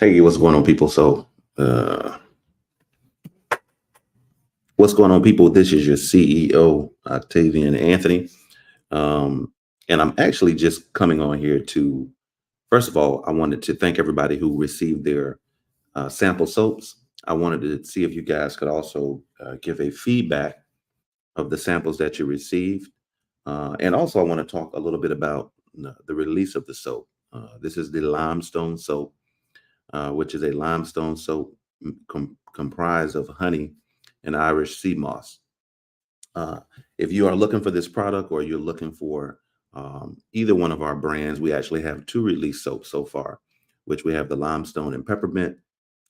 Hey, what's going on, people? Uh, what's going on, people? This is your CEO, Octavian Anthony. Um, and I'm actually just coming on here to, first of all, I wanted to thank everybody who received their sample soaps. I wanted to see if you guys could also give a feedback of the samples that you received. And also, I want to talk a little bit about the release of the soap. This is the limestone soap, which is a limestone soap comprised of honey and Irish sea moss. Uh, if you are looking for this product or you're looking for either one of our brands, we actually have two release soaps so far, which we have the limestone and peppermint,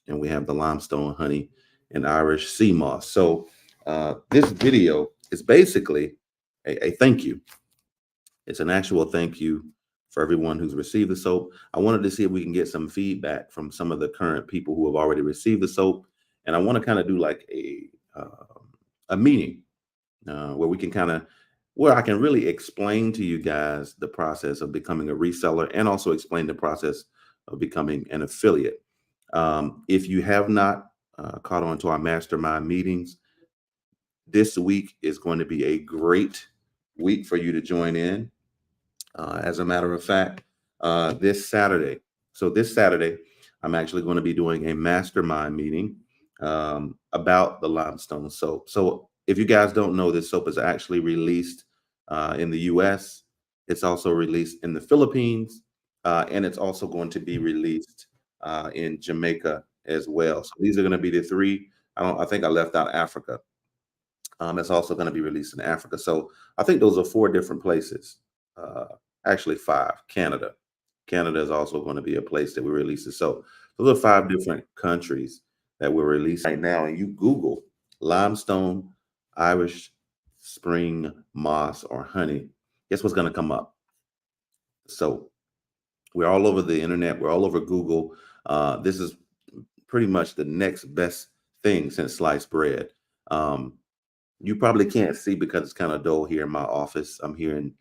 and we have the limestone honey and Irish sea moss. So this video is basically a thank you. It's an actual thank you for everyone who's received the soap. I wanted to see if we can get some feedback from some of the current people who have already received the soap, and I want to kind of do like a meeting where we can kind of where I can really explain to you guys the process of becoming a reseller and also explain the process of becoming an affiliate. If you have not caught on to our mastermind meetings, this week is going to be a great week for you to join in. As a matter of fact, this Saturday, this Saturday, I'm actually going to be doing a mastermind meeting about the limestone soap. So, if you guys don't know, this soap is actually released in the US, it's also released in the Philippines, and it's also going to be released in Jamaica as well. So, these are going to be the three. I think I left out Africa. It's also going to be released in Africa. So I think those are four different places. Uh, Actually, five. Canada. Canada is also going to be a place that we release it. So those are five different countries that we're releasing right now. And you Google limestone, Irish spring moss, or honey. Guess what's going to come up? So we're all over the internet. We're all over Google. This is pretty much the next best thing since sliced bread. Um, you probably can't see because it's kind of dull here in my office. I'm here in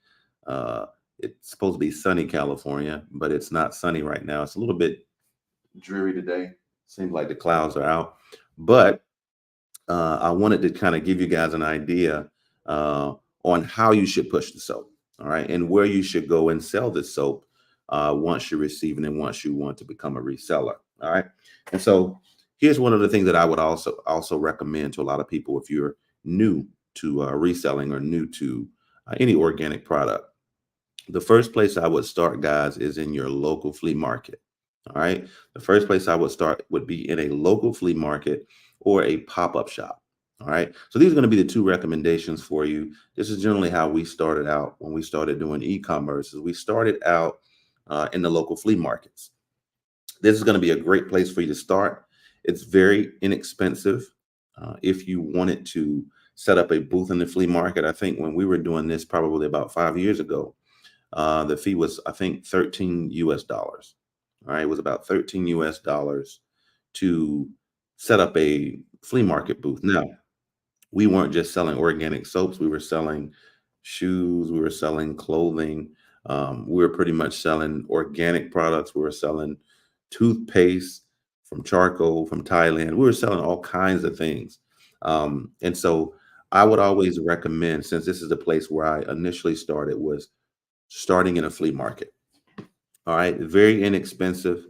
uh it's supposed to be sunny California, but it's not sunny right now. It's a little bit dreary today. Seems like the clouds are out. But I wanted to kind of give you guys an idea uh, on how you should push the soap, all right, and where you should go and sell this soap once you're receiving and once you want to become a reseller, all right. And so here's one of the things that I would also recommend to a lot of people if you're new to reselling or new to any organic product. The first place I would start, guys, is in your local flea market. All right. The first place I would start would be in a local flea market or a pop-up shop. All right. So these are going to be the two recommendations for you. This is generally how we started out when we started doing e-commerce. We started out in the local flea markets. This is going to be a great place for you to start. It's very inexpensive. If you wanted to set up a booth in the flea market, I think when we were doing this probably about 5 years ago, the fee was, I think, 13 US dollars. All right, it was about 13 US dollars to set up a flea market booth. Now, we weren't just selling organic soaps, we were selling shoes, we were selling clothing, we were pretty much selling organic products, we were selling toothpaste from charcoal from Thailand, we were selling all kinds of things. And so I would always recommend, since this is the place where I initially started, was starting in a flea market. All right, very inexpensive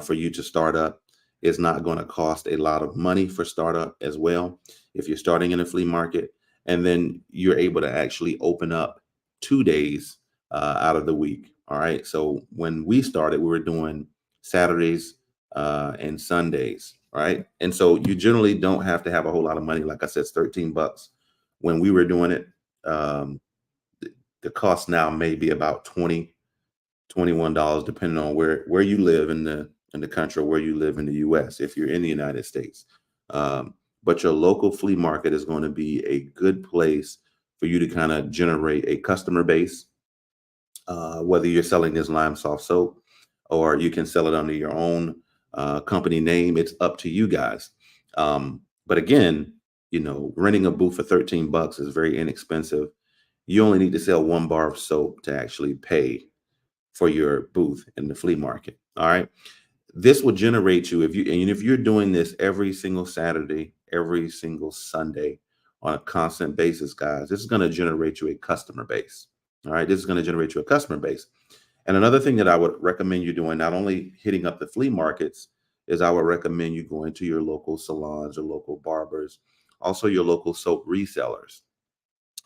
for you to start up. It's not going to cost a lot of money for startup as well. If you're starting in a flea market, and then you're able to actually open up 2 days out of the week. All right. So when we started, we were doing Saturdays and Sundays. All right. And so you generally don't have to have a whole lot of money. Like I said, it's 13 bucks. When we were doing it, um, the cost now may be about 20 $21, depending on where you live in the country or where you live in the US if you're in the United States. But your local flea market is going to be a good place for you to kind of generate a customer base, whether you're selling this Limesoft soap or you can sell it under your own company name. It's up to you guys. But again, renting a booth for 13 bucks is very inexpensive. You only need to sell one bar of soap to actually pay for your booth in the flea market. All right. This will generate you if you're doing this every single Saturday, every single Sunday on a constant basis, guys, this is going to generate you a customer base. All right. This is going to generate you a customer base. And another thing that I would recommend you doing, not only hitting up the flea markets, is I would recommend you going to your local salons or local barbers, also your local soap resellers.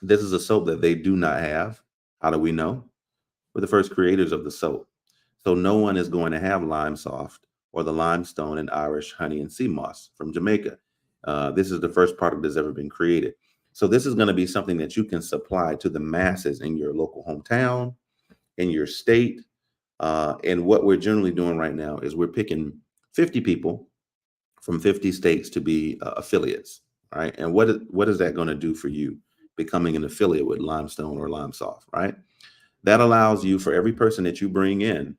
This is a soap that they do not have. How do we know? We're the first creators of the soap. So no one is going to have Limesoft or the limestone and Irish honey and sea moss from Jamaica. This is the first product that's ever been created. So this is going to be something that you can supply to the masses in your local hometown, in your state. And what we're generally doing right now is we're picking 50 people from 50 states to be affiliates, right? And what is that going to do for you becoming an affiliate with Limestone or Limesoft, right? That allows you, for every person that you bring in,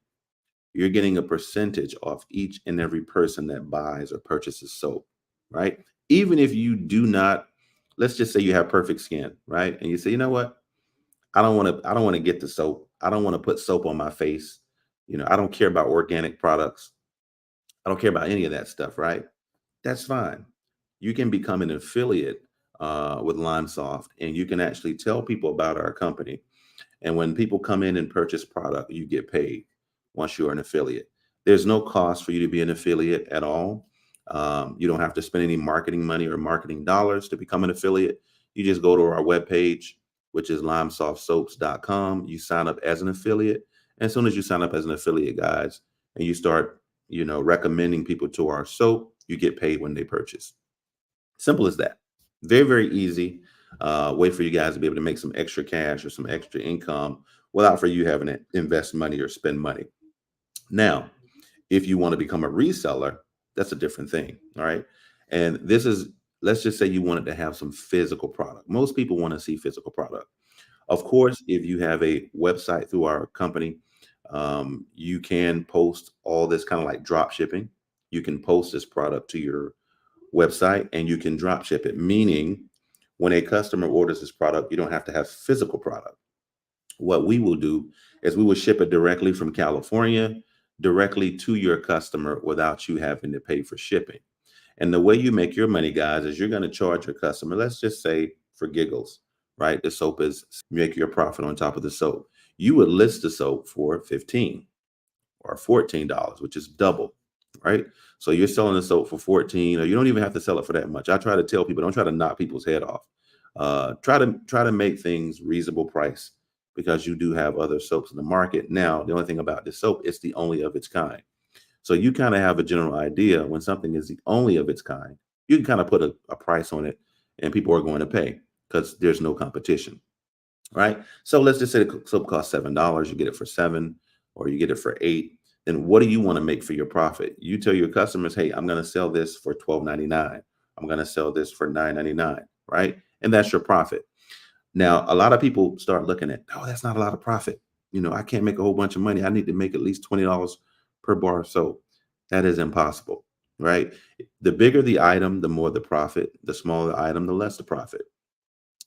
you're getting a percentage off each and every person that buys or purchases soap, right? Even if you do not, let's just say you have perfect skin, right? And you say, you know what? I don't want to get the soap. I don't want to put soap on my face. I don't care about organic products. I don't care about any of that stuff, right? That's fine. You can become an affiliate with Limesoft, and you can actually tell people about our company. And when people come in and purchase product, you get paid once you're an affiliate. There's no cost for you to be an affiliate at all. You don't have to spend any marketing money or marketing dollars to become an affiliate. You just go to our webpage, which is limesoftsoaps.com. You sign up as an affiliate. And as soon as you sign up as an affiliate, guys, and you start, recommending people to our soap, you get paid when they purchase. Simple as that. Very, very easy way for you guys to be able to make some extra cash or some extra income without for you having to invest money or spend money. Now, if you want to become a reseller, that's a different thing. All right. And this is, let's just say you wanted to have some physical product. Most people want to see physical product. Of course, if you have a website through our company, you can post all this kind of like drop shipping. You can post this product to your website and you can drop ship it, meaning when a customer orders this product, you don't have to have physical product. What we will do is we will ship it directly from California directly to your customer without you having to pay for shipping. And the way you make your money, guys, is you're going to charge your customer, let's just say for giggles, right? The soap is make your profit on top of the soap. You would list the soap for 15 or $14, which is double, right? So you're selling the soap for 14, or you don't even have to sell it for that much. I try to tell people, don't try to knock people's head off. Try to make things reasonable price because you do have other soaps in the market. Now, the only thing about this soap, it's the only of its kind. So you kind of have a general idea when something is the only of its kind, you can kind of put a price on it and people are going to pay because there's no competition, right? So let's just say the soap costs $7, you get it for 7, or you get it for 8. Then what do you want to make for your profit? You tell your customers, hey, I'm going to sell this for $12.99. I'm going to sell this for $9.99, right? And that's your profit. Now, a lot of people start looking at, oh, that's not a lot of profit. I can't make a whole bunch of money. I need to make at least $20 per bar of soap. That is impossible, right? The bigger the item, the more the profit. The smaller the item, the less the profit.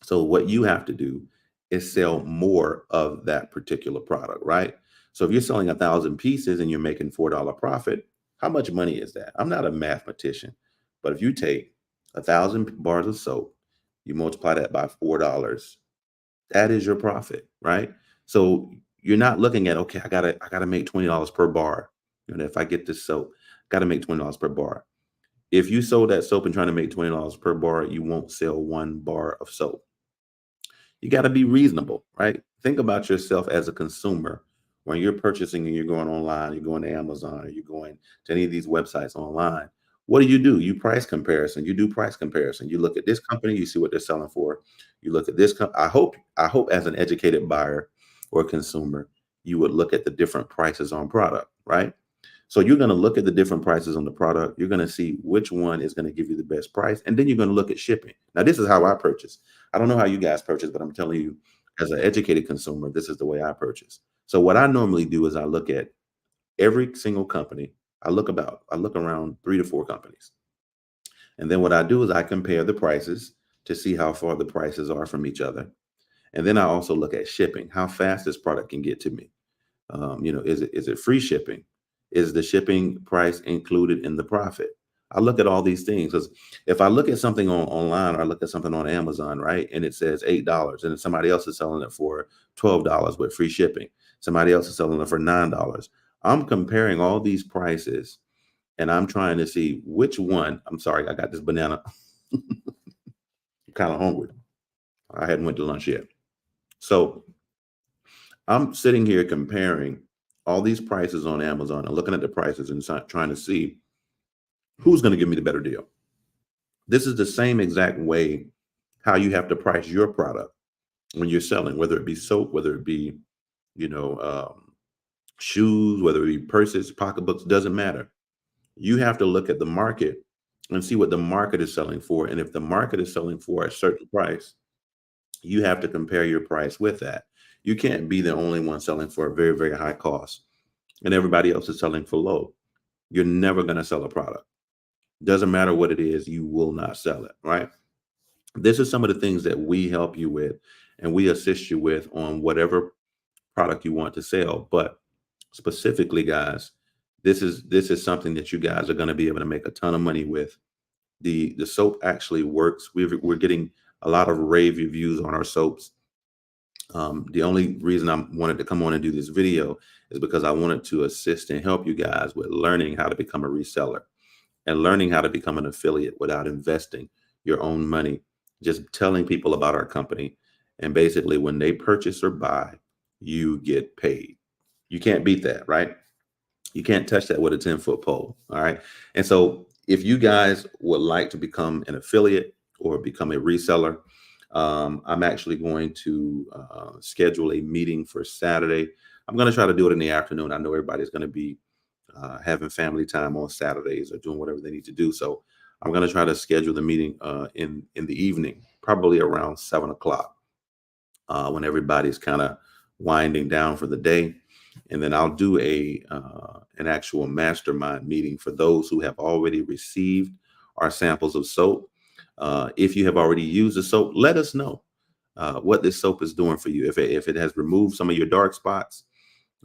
So what you have to do is sell more of that particular product, right? So if you're selling 1,000 pieces and you're making $4 profit, how much money is that? I'm not a mathematician, but if you take 1,000 bars of soap, you multiply that by $4, that is your profit, right? So you're not looking at, okay, I gotta make $20 per bar. If I get this soap, gotta make $20 per bar. If you sold that soap and trying to make $20 per bar, you won't sell 1 bar of soap. You got to be reasonable, right? Think about yourself as a consumer when you're purchasing and you're going online, you're going to Amazon, or you're going to any of these websites online. What do? You price comparison. You do price comparison. You look at this company, you see what they're selling for. You look at this. I hope as an educated buyer or consumer, you would look at the different prices on product, right? So you're going to look at the different prices on the product. You're going to see which one is going to give you the best price. And then you're going to look at shipping. Now, this is how I purchase. I don't know how you guys purchase, but I'm telling you, as an educated consumer, this is the way I purchase. So what I normally do is I look at every single company. I look around 3 to 4 companies. And then what I do is I compare the prices to see how far the prices are from each other. And then I also look at shipping, how fast this product can get to me. Is it free shipping? Is the shipping price included in the profit? I look at all these things because if I look at something online or I look at something on Amazon, right, and it says $8, and then somebody else is selling it for $12 with free shipping, somebody else is selling it for $9. I'm comparing all these prices and I'm trying to see which one. I'm sorry, I got this banana. I'm kind of hungry. I hadn't went to lunch yet. So I'm sitting here comparing all these prices on Amazon and looking at the prices and trying to see who's going to give me the better deal. This is the same exact way how you have to price your product when you're selling, whether it be soap, whether it be, you know, shoes, whether it be purses, pocketbooks, doesn't matter. You have to look at the market and see what the market is selling for. And if the market is selling for a certain price, you have to compare your price with that. You can't be the only one selling for a very, very high cost and everybody else is selling for low. You're never going to sell a product. Doesn't matter what it is, you will not sell it, right? This is some of the things that we help you with and we assist you with on whatever product you want to sell. But specifically, guys, this is something that you guys are going to be able to make a ton of money with. The soap actually works. We're getting a lot of rave reviews on our soaps. The only reason I wanted to come on and do this video is because I wanted to assist and help you guys with learning how to become a reseller and learning how to become an affiliate without investing your own money, just telling people about our company. And basically, when they purchase or buy, you get paid. You can't beat that, right? You can't touch that with a 10-foot pole. All right. And so if you guys would like to become an affiliate or become a reseller, I'm actually going to schedule a meeting for Saturday. I'm going to try to do it in the afternoon. I know everybody's going to be having family time on Saturdays or doing whatever they need to do. So I'm going to try to schedule the meeting in the evening, probably around 7 o'clock, when everybody's kind of winding down for the day. And then I'll do a an actual mastermind meeting for those who have already received our samples of soap. If you have already used the soap, let us know what this soap is doing for you. If it has removed some of your dark spots,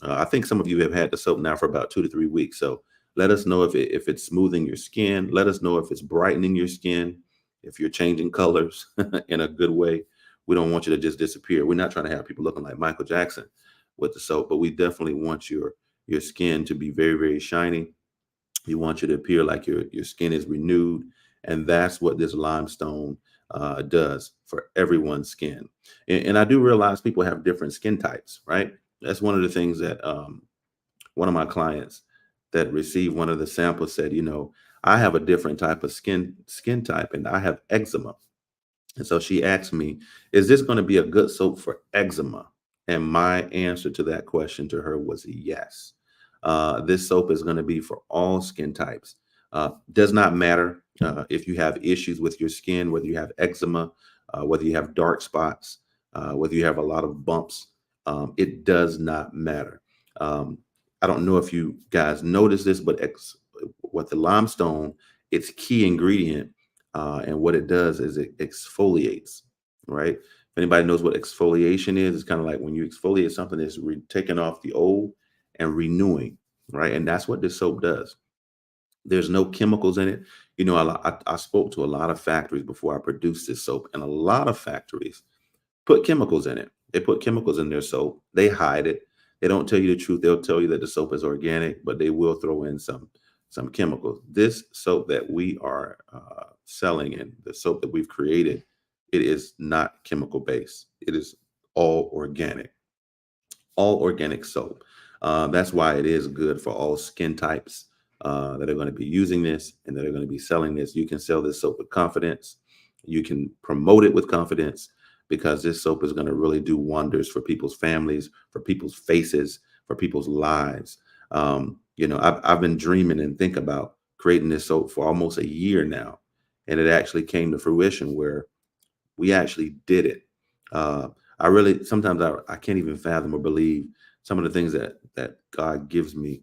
I think some of you have had the soap now for about 2 to 3 weeks. So let us know if it's smoothing your skin. Let us know if it's brightening your skin, if you're changing colors in a good way. We don't want you to just disappear. We're not trying to have people looking like Michael Jackson with the soap, but we definitely want your skin to be very, very shiny. We want you to appear like your skin is renewed. And that's what this limestone does for everyone's skin. And I do realize people have different skin types, right? That's one of the things that one of my clients that received one of the samples said, I have a different type of skin type and I have eczema. And so she asked me, is this going to be a good soap for eczema? And my answer to that question to her was yes. This soap is going to be for all skin types. Does not matter if you have issues with your skin, whether you have eczema, whether you have dark spots, whether you have a lot of bumps. It does not matter. I don't know if you guys notice this, but what the limestone, its key ingredient, and what it does is it exfoliates, right? If anybody knows what exfoliation is, it's kind of like when you exfoliate something, it's taking off the old and renewing, right? And that's what this soap does. There's no chemicals in it. I spoke to a lot of factories before I produced this soap, and a lot of factories put chemicals in it. They put chemicals in their soap. They hide it. They don't tell you the truth. They'll tell you that the soap is organic, but they will throw in some chemicals. This soap that we are selling and the soap that we've created, it is not chemical based. It is all organic soap. That's why it is good for all skin types that are going to be using this and that are going to be selling this. You can sell this soap with confidence. You can promote it with confidence because this soap is going to really do wonders for people's families, for people's faces, for people's lives. I've been dreaming and think about creating this soap for almost a year now, and it actually came to fruition where we actually did it. I really sometimes I can't even fathom or believe some of the things that God gives me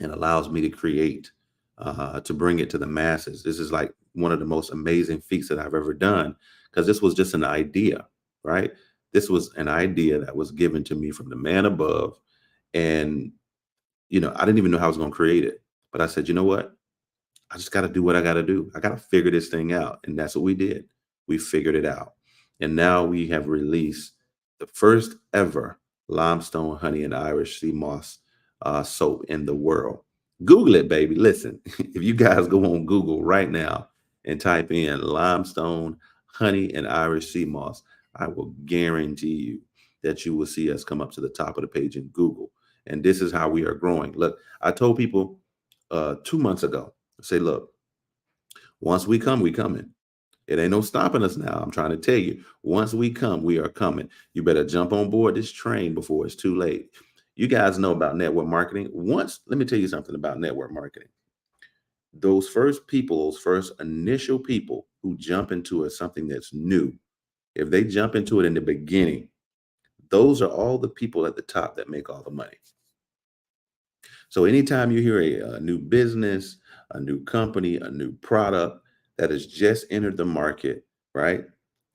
and allows me to create to bring it to the masses. This is like one of the most amazing feats that I've ever done because this was just an idea, right? This was an idea that was given to me from the man above, and I didn't even know how I was going to create it. But I said, you know what? I just got to do what I got to do. I got to figure this thing out. And that's what we did. We figured it out. And now we have released the first ever limestone honey and Irish sea moss soap in the world. Google it, baby. Listen, if you guys go on Google right now and type in limestone honey and Irish sea moss, I will guarantee you that you will see us come up to the top of the page in Google. And this is how we are growing. Look, I told people 2 months ago, say, look, once we come, we coming. It ain't no stopping us now. I'm trying to tell you, once we come, we are coming. You better jump on board this train before it's too late. You guys know about network marketing. Let me tell you something about network marketing. Those first people, those first initial people who jump into something that's new, if they jump into it in the beginning, those are all the people at the top that make all the money. So anytime you hear a new business, a new company, a new product that has just entered the market, right?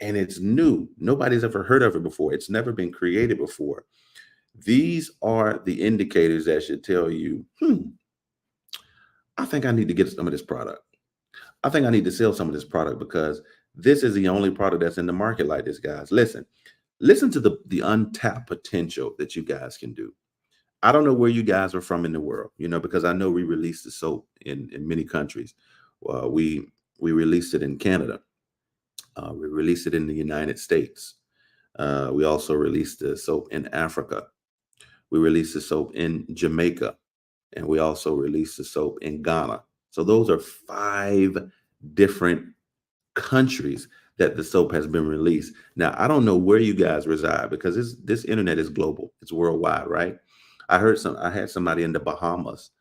And it's new. Nobody's ever heard of it before. It's never been created before. These are the indicators that should tell you, I think I need to get some of this product. I think I need to sell some of this product because this is the only product that's in the market like this, guys. Listen to the untapped potential that you guys can do. I don't know where you guys are from in the world, because I know we released the soap in many countries. We released it in Canada. We released it in the United States. We also released the soap in Africa. We released the soap in Jamaica, and we also released the soap in Ghana. So those are 5 different countries that the soap has been released. Now, I don't know where you guys reside because this internet is global. It's worldwide, right? I had somebody in the Bahamas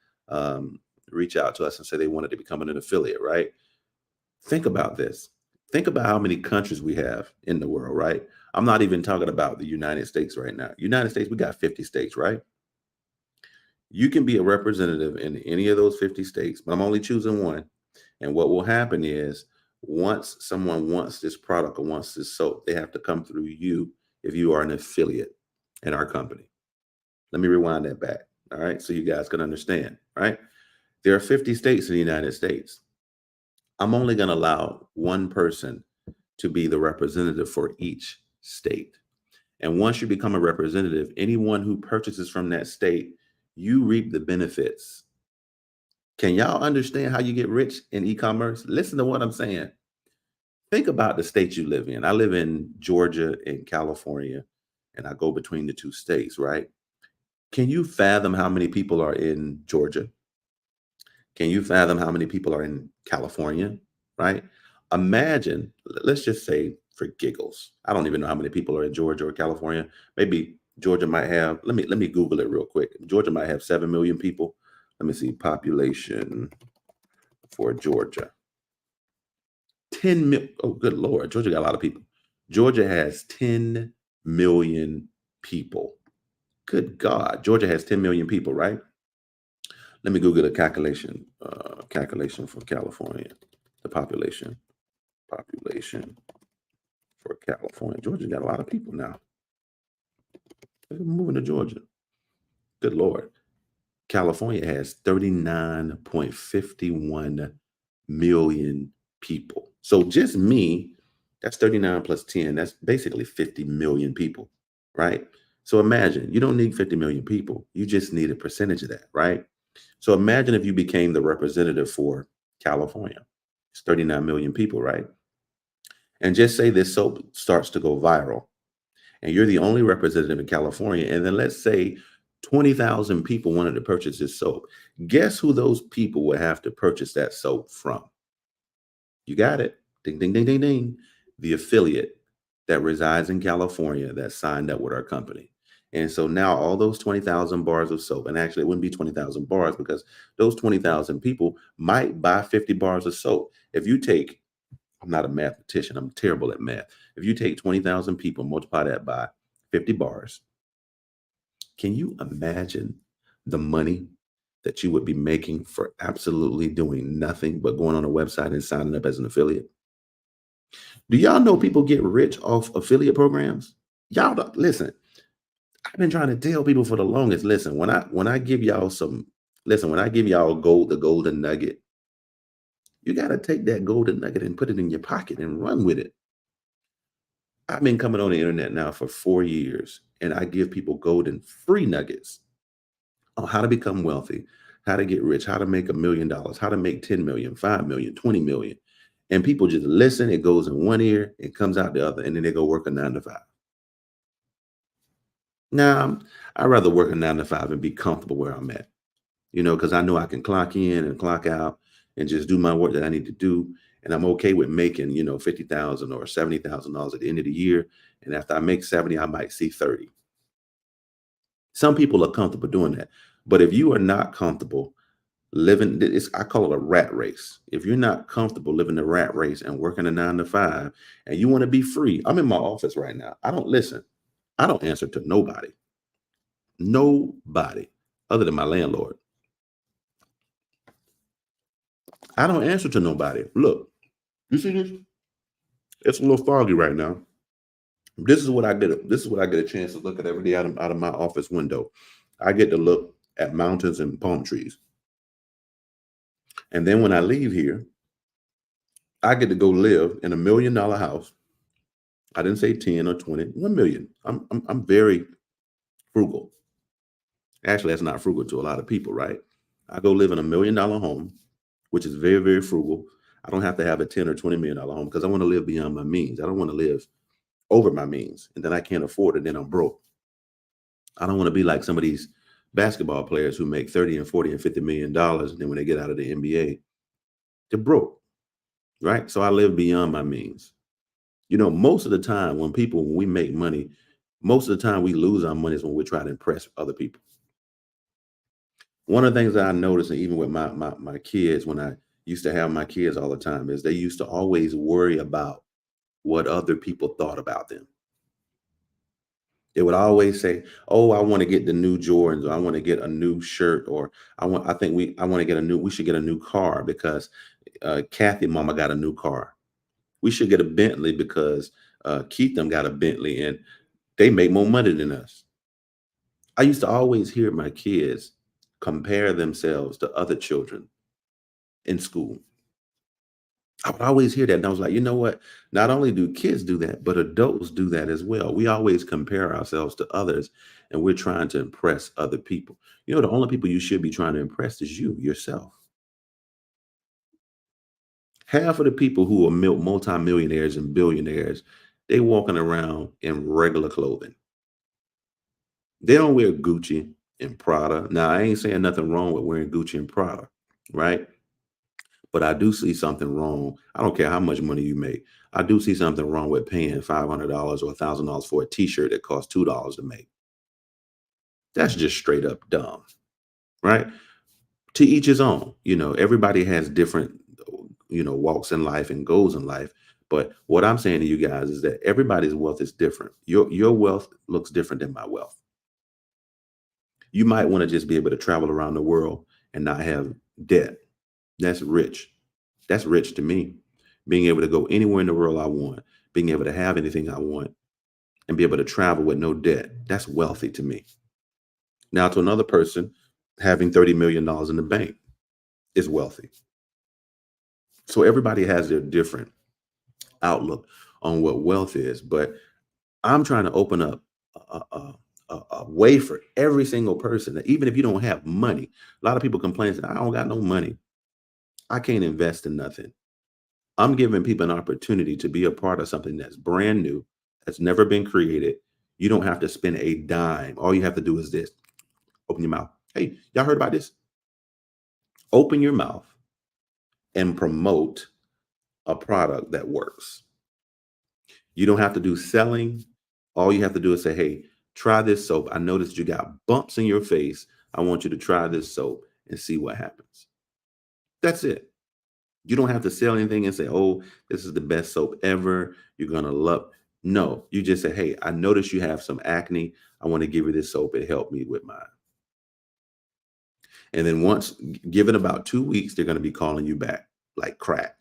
reach out to us and say they wanted to become an affiliate, right? Think about this. Think about how many countries we have in the world, right? I'm not even talking about the United States right now. United States, we got 50 states, right? You can be a representative in any of those 50 states, but I'm only choosing one. And what will happen is once someone wants this product or wants this soap, they have to come through you if you are an affiliate in our company. Let me rewind that back. All right. So you guys can understand, right? There are 50 states in the United States. I'm only going to allow one person to be the representative for each state. And once you become a representative, anyone who purchases from that state, you reap the benefits. Can y'all understand how you get rich in e-commerce? Listen to what I'm saying. Think about the state you live in. I live in Georgia and California, and I go between the 2 states, right? Can you fathom how many people are in Georgia? Can you fathom how many people are in California, right? Imagine, let's just say for giggles, I don't even know how many people are in Georgia or California. Maybe Georgia might have, let me Google it real quick. Georgia might have 7 million people. Let me see, population for Georgia. 10 million. Oh, good Lord. Georgia got a lot of people. Georgia has 10 million people. Good God. Georgia has 10 million people, right? Let me Google the calculation for California. The population for California. Georgia got a lot of people now. They're moving to Georgia. Good Lord. California has 39.51 million people. So just me, that's 39 plus 10. That's basically 50 million people, right? So imagine you don't need 50 million people. You just need a percentage of that, right? So imagine if you became the representative for California. It's 39 million people, right? And just say this soap starts to go viral and you're the only representative in California. And then let's say 20,000 people wanted to purchase this soap. Guess who those people would have to purchase that soap from? You got it. Ding, ding, ding, ding, ding. The affiliate that resides in California that signed up with our company. And so now all those 20,000 bars of soap, and actually it wouldn't be 20,000 bars because those 20,000 people might buy 50 bars of soap. If you take, I'm not a mathematician, I'm terrible at math. If you take 20,000 people, multiply that by 50 bars, can you imagine the money that you would be making for absolutely doing nothing but going on a website and signing up as an affiliate? Do y'all know people get rich off affiliate programs? Y'all don't, listen. I've been trying to tell people for the longest. Listen, when I give y'all some Listen, when I give y'all gold, the golden nugget, you got to take that golden nugget and put it in your pocket and run with it. I've been coming on the internet now for 4 years, and I give people golden free nuggets on how to become wealthy, how to get rich, how to make $1 million, how to make 10 million, 5 million, 20 million. And people just listen. It goes in one ear, it comes out the other, and then they go work a 9 to 5. Now, I'd rather work a 9 to 5 and be comfortable where I'm at, because I know I can clock in and clock out and just do my work that I need to do. And I'm okay with making, 50,000 or $70,000 at the end of the year. And after I make 70, I might see 30. Some people are comfortable doing that. But if you are not comfortable living, I call it a rat race. If you're not comfortable living the rat race and working a 9 to 5 and you want to be free, I'm in my office right now. I don't listen. I don't answer to nobody other than my landlord. I don't answer to nobody. Look, you see this? It's a little foggy right now. This is what I get. This is what I get a chance to look at every day out of my office window. I get to look at mountains and palm trees. And then when I leave here, I get to go live in $1 million house. I didn't say 10 or 20, 1 million. I'm very frugal. Actually, that's not frugal to a lot of people, right? I go live in $1 million home, which is very, very frugal. I don't have to have a 10 or $20 million home because I want to live beyond my means. I don't want to live over my means and then I can't afford it. Then I'm broke. I don't want to be like some of these basketball players who make 30 and 40 and $50 million. And then when they get out of the NBA, they're broke, right? So I live beyond my means. Most of the time when we make money, most of the time we lose our money is when we're trying to impress other people. One of the things that I noticed, and even with my kids, when I used to have my kids all the time, is they used to always worry about what other people thought about them. They would always say, "Oh, I want to get the new Jordans, or I want to get a new shirt, or I want to get we should get a new car because Kathy mama got a new car. We should get a Bentley because Keith them got a Bentley and they make more money than us." I used to always hear my kids compare themselves to other children in school. I would always hear that. And I was like, you know what? Not only do kids do that, but adults do that as well. We always compare ourselves to others and we're trying to impress other people. The only people you should be trying to impress is yourself. Half of the people who are multimillionaires and billionaires, they walking around in regular clothing. They don't wear Gucci and Prada. Now, I ain't saying nothing wrong with wearing Gucci and Prada, right? But I do see something wrong. I don't care how much money you make. I do see something wrong with paying $500 or $1,000 for a T-shirt that costs $2 to make. That's just straight up dumb, right? To each his own. Everybody has different, walks in life and goals in life. But what I'm saying to you guys is that everybody's wealth is different. Your wealth looks different than my wealth. You might want to just be able to travel around the world and not have debt. That's rich. That's rich to me. Being able to go anywhere in the world I want, being able to have anything I want, and be able to travel with no debt. That's wealthy to me. Now, to another person, having $30 million in the bank is wealthy. So everybody has their different outlook on what wealth is. But I'm trying to open up a way for every single person that even if you don't have money, a lot of people complain, say, I don't got no money. I can't invest in nothing. I'm giving people an opportunity to be a part of something that's brand new, that's never been created. You don't have to spend a dime. All you have to do is this. Open your mouth. Hey, y'all heard about this? Open your mouth and promote a product that works. You don't have to do selling. All you have to do is say, hey, try this soap. I noticed you got bumps in your face. I want you to try this soap and see what happens. That's it. You don't have to sell anything and say, oh, this is the best soap ever. You're going to love. No, you just say, hey, I noticed you have some acne. I want to give you this soap. It helped me with mine. And then once given about 2 weeks, they're going to be calling you back like crack.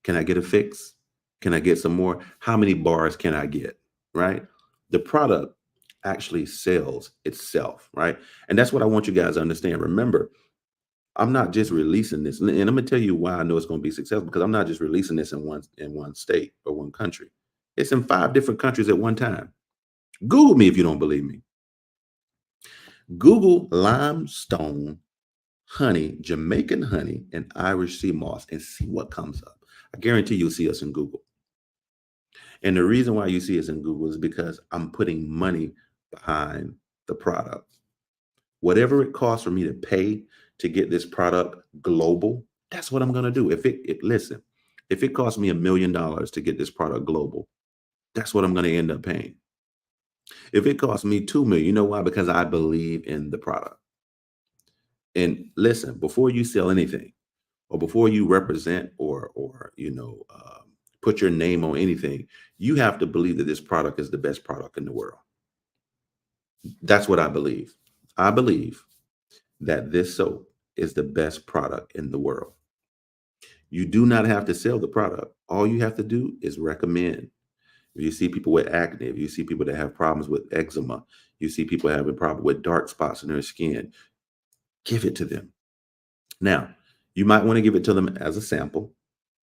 Can I get a fix? Can I get some more? How many bars can I get? Right? The product actually sells itself. Right? And that's what I want you guys to understand. Remember, I'm not just releasing this, and I'm gonna tell you why I know it's gonna be successful because I'm not just releasing this in one state or one country. It's in 5 different countries at one time. Google me if you don't believe me. Google limestone honey, Jamaican honey, and Irish sea moss, and see what comes up. I guarantee you'll see us in Google. And the reason why you see us in Google is because I'm putting money behind the product. Whatever it costs for me to pay to get this product global, that's what I'm going to do. Listen, if it costs me $1 million to get this product global, that's what I'm going to end up paying. If it costs me 2 million, you know why? Because I believe in the product. And listen, before you sell anything, or before you represent or put your name on anything, you have to believe that this product is the best product in the world. That's what I believe. I believe that this soap is the best product in the world. You do not have to sell the product. All you have to do is recommend. If you see people with acne, if you see people that have problems with eczema, you see people having problems with dark spots in their skin, give it to them. Now, you might want to give it to them as a sample.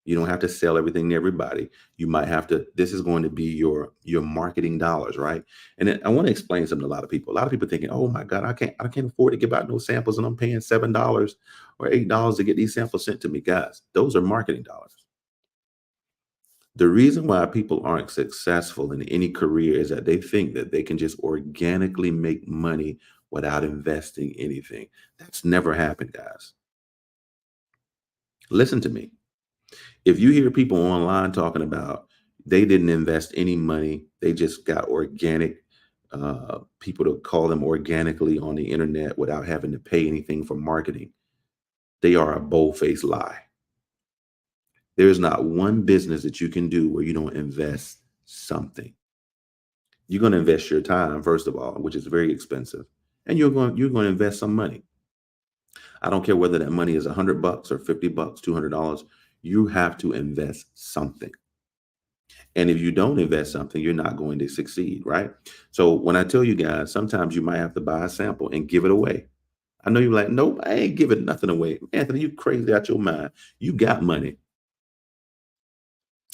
You don't have to sell everything to everybody. You might have to, this is going to be your marketing dollars, right? And then I want to explain something to a lot of people. A lot of people thinking, oh my God, I can't afford to give out no samples and I'm paying $7 or $8 to get these samples sent to me. Guys, those are marketing dollars. The reason why people aren't successful in any career is that they think that they can just organically make money without investing anything. That's never happened, guys. Listen to me. If you hear people online talking about they didn't invest any money, they just got organic people to call them organically on the internet without having to pay anything for marketing, they are a bold-faced lie. There's not one business that you can do where you don't invest something. You're going to invest your time, first of all, which is very expensive, and you're going to invest some money. I don't care whether that money is $100 or $50, $200. You have to invest something. And if you don't invest something, you're not going to succeed, right? So when I tell you guys, sometimes you might have to buy a sample and give it away. I know you're like, nope, I ain't giving nothing away. Anthony, you crazy out your mind. You got money.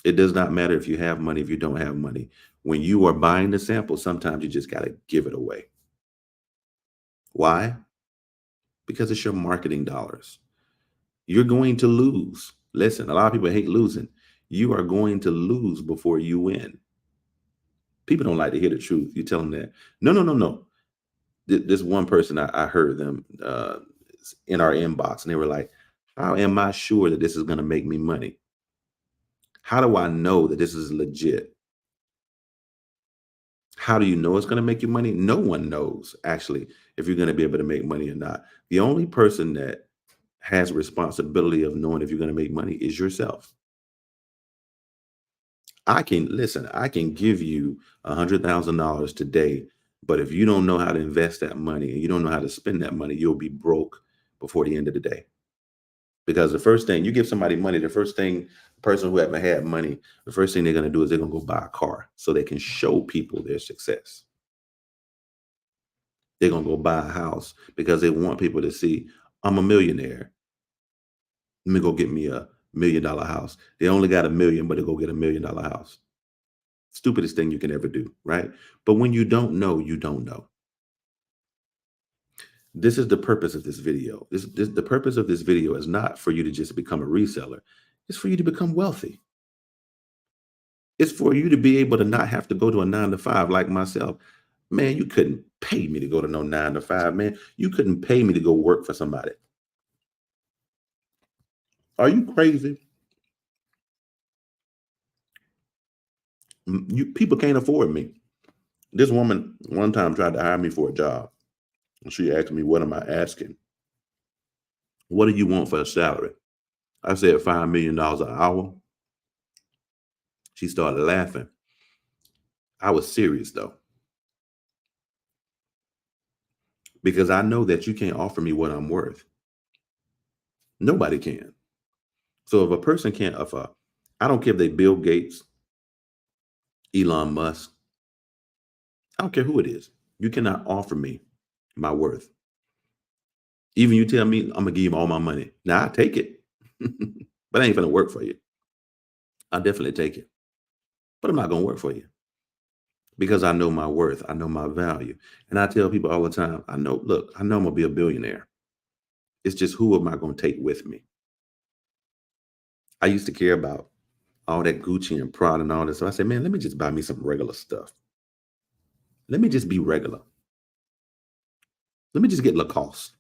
It does not matter if you have money, if you don't have money. When you are buying the sample, sometimes you just got to give it away. Why? Because it's your marketing dollars. You're going to lose. Listen, a lot of people hate losing. You are going to lose before you win. People don't like to hear the truth. You tell them that. No, no, no, no. This one person, I heard them in our inbox, and they were like, how am I sure that this is going to make me money? How do I know that this is legit? How do you know it's going to make you money? No one knows, actually, if you're going to be able to make money or not. The only person that has responsibility of knowing if you're going to make money is yourself. I can give you $100,000 today, but if you don't know how to invest that money and you don't know how to spend that money, you'll be broke before the end of the day. Because the first thing you give somebody money, the first thing, the person who haven't had money, the first thing they're going to do is they're going to go buy a car so they can show people their success. They're going to go buy a house because they want people to see, I'm a millionaire. Let me go get me $1 million house. They only got 1 million, but they go get $1 million house. Stupidest thing you can ever do, right? But when you don't know, you don't know. This is the purpose of this video. The purpose of this video is not for you to just become a reseller. It's for you to become wealthy. It's for you to be able to not have to go to a 9 to 5 like myself. Man, you couldn't pay me to go to no 9 to 5, man. You couldn't pay me to go work for somebody. Are you crazy? People can't afford me. This woman one time tried to hire me for a job. She asked me, what am I asking? What do you want for a salary? I said $5 million an hour. She started laughing. I was serious though, because I know that you can't offer me what I'm worth. Nobody can. So if a person can't offer, I don't care if they Bill Gates, Elon Musk, I don't care who it is. You cannot offer me my worth. Even you tell me I'm gonna give you all my money. Now I take it, but I ain't gonna work for you. I definitely take it, but I'm not gonna work for you because I know my worth. I know my value, and I tell people all the time. I know. Look, I know I'm gonna be a billionaire. It's just who am I gonna take with me? I used to care about all that Gucci and Prada and all this. So I said, man, let me just buy me some regular stuff. Let me just be regular. Let me just get Lacoste.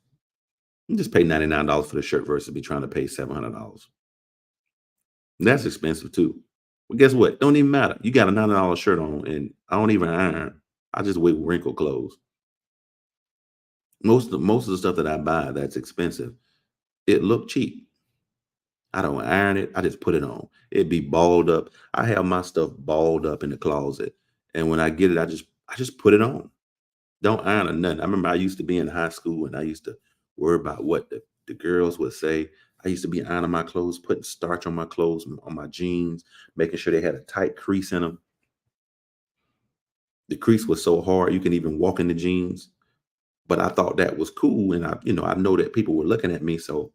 And just pay $99 for the shirt versus be trying to pay $700. That's expensive too. But guess what? Don't even matter. You got a $90 shirt on, and I don't even iron. I just wear wrinkled clothes. Most of the stuff that I buy that's expensive, it look cheap. I don't iron it. I just put it on. It be balled up. I have my stuff balled up in the closet, and when I get it, I just put it on. Don't iron or nothing. I remember I used to be in high school and I used to worry about what the girls would say. I used to be ironing my clothes, putting starch on my clothes, on my jeans, making sure they had a tight crease in them. The crease was so hard you can even walk in the jeans. But I thought that was cool. And I know that people were looking at me. So,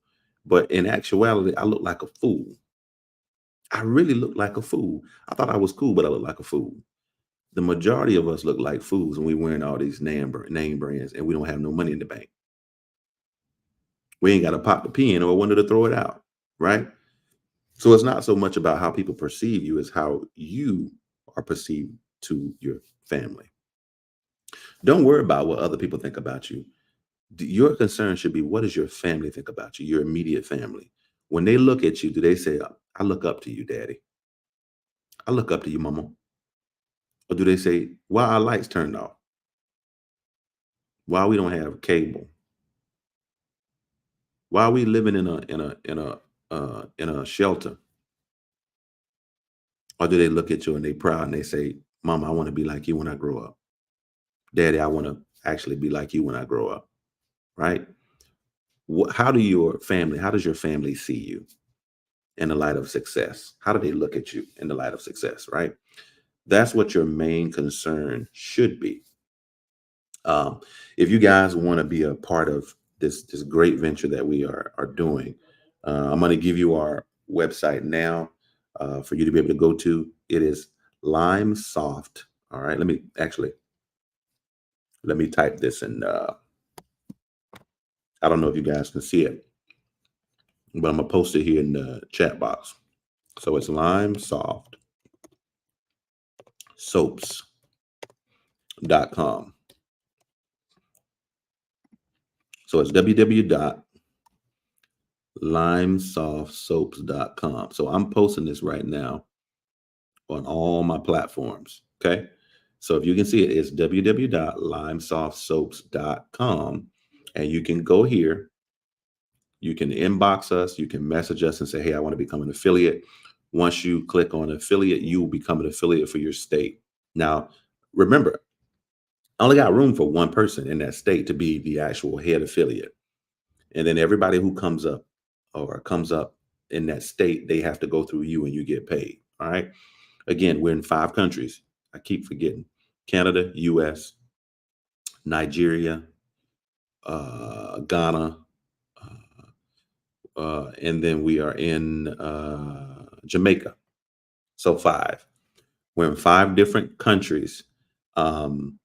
but in actuality, I looked like a fool. I really looked like a fool. I thought I was cool, but I looked like a fool. The majority of us look like fools when we wearing all these name brands and we don't have no money in the bank. We ain't got to pop the pen or window to throw it out, right? So it's not so much about how people perceive you as how you are perceived to your family. Don't worry about what other people think about you. Your concern should be what does your family think about you, your immediate family. When they look at you, do they say, I look up to you, daddy? I look up to you, mama. Or do they say, why our lights turned off? Why we don't have cable? Why are we living in a shelter? Or do they look at you and they proud and they say, Mama, I want to be like you when I grow up. Daddy, I want to actually be like you when I grow up. Right? How does your family see you in the light of success? How do they look at you in the light of success? Right? That's what your main concern should be. Um, if you guys want to be a part of this great venture that we are doing, I'm going to give you our website now for you to be able to go to. It is Limesoft. All right, let me type this in. I don't know if you guys can see it, but I'm gonna post it here in the chat box. So it's limesoftsoaps.com. So it's www.limesoftsoaps.com. So I'm posting this right now on all my platforms. Okay. So if you can see it, it's www.limesoftsoaps.com. And you can go here, you can inbox us, you can message us and say, hey, I want to become an affiliate. Once you click on affiliate, you will become an affiliate for your state. Now, remember, I only got room for one person in that state to be the actual head affiliate. And then everybody who comes up in that state, they have to go through you and you get paid. All right. Again, we're in 5 countries. I keep forgetting: Canada, US, Nigeria, Ghana, and then we are in Jamaica. So 5. We're in 5 different countries,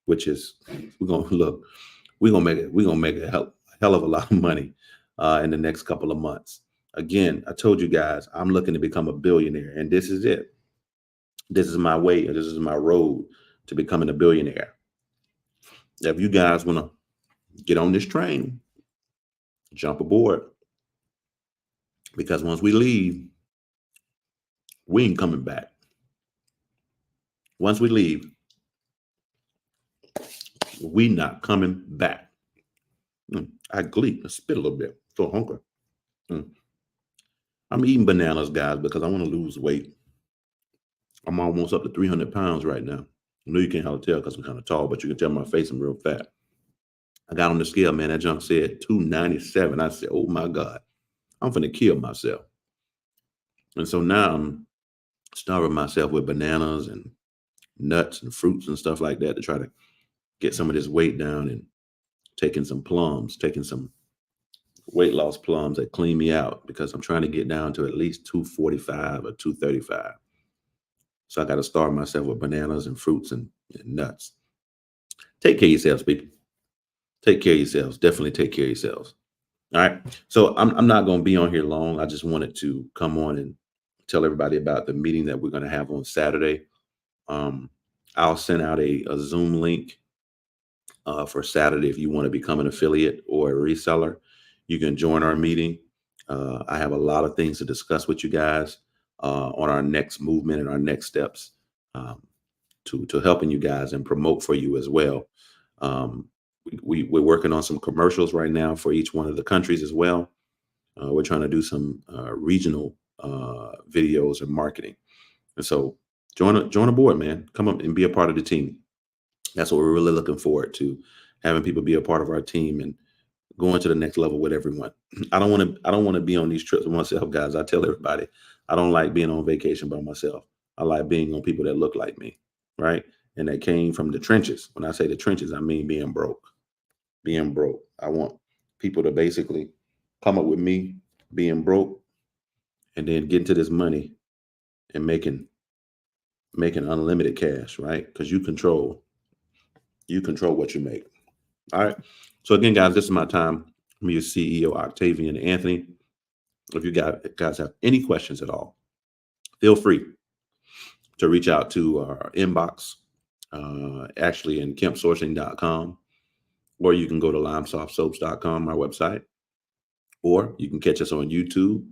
which is we're gonna look. We're gonna make a hell of a lot of money in the next couple of months. Again, I told you guys I'm looking to become a billionaire, and this is it. This is my way, and this is my road to becoming a billionaire. If you guys want to get on this train, jump aboard, because once we leave, we ain't coming back. Once we leave, we not coming back. I gleep. I spit a little bit. So hungry. Mm. I'm eating bananas, guys, because I want to lose weight. I'm almost up to 300 pounds right now. I know you can't hardly tell because I'm kind of tall, but you can tell my face I'm real fat. I got on the scale, man. That junk said 297. I said, oh my God, I'm finna kill myself. And so now I'm starving myself with bananas and nuts and fruits and stuff like that to try to get some of this weight down, and taking some plums, taking some weight loss plums that clean me out because I'm trying to get down to at least 245 or 235. So I got to starve myself with bananas and fruits and nuts. Take care of yourselves, people. Take care of yourselves. Definitely take care of yourselves. All right. So I'm not going to be on here long. I just wanted to come on and tell everybody about the meeting that we're going to have on Saturday. Um, I'll send out a Zoom link for Saturday. If you want to become an affiliate or a reseller, you can join our meeting. I have a lot of things to discuss with you guys on our next movement and our next steps um, to helping you guys and promote for you as well. Um, we're working on some commercials right now for each one of the countries as well. We're trying to do some regional videos and marketing. And so join a board, man. Come up and be a part of the team. That's what we're really looking forward to, having people be a part of our team and going to the next level with everyone. I don't want to be on these trips with myself, guys. I tell everybody, I don't like being on vacation by myself. I like being on people that look like me, right? And that came from the trenches. When I say the trenches, I mean being broke. Being broke. I want people to basically come up with me being broke and then get into this money and making unlimited cash, right? Because you control what you make. All right. So again, guys, this is my time. I'm your CEO, Octavian Anthony. If you guys have any questions at all, feel free to reach out to our inbox, actually in kempsourcing.com, or you can go to limesoftsoaps.com, our website, or you can catch us on YouTube,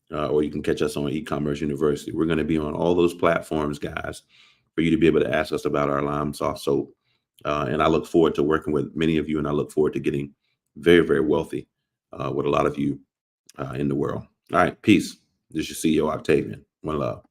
or you can catch us on E-commerce University. We're going to be on all those platforms, guys, for you to be able to ask us about our Limesoft soap. And I look forward to working with many of you, and I look forward to getting very, very wealthy with a lot of you in the world. All right, peace. This is your CEO, Octavian. One love.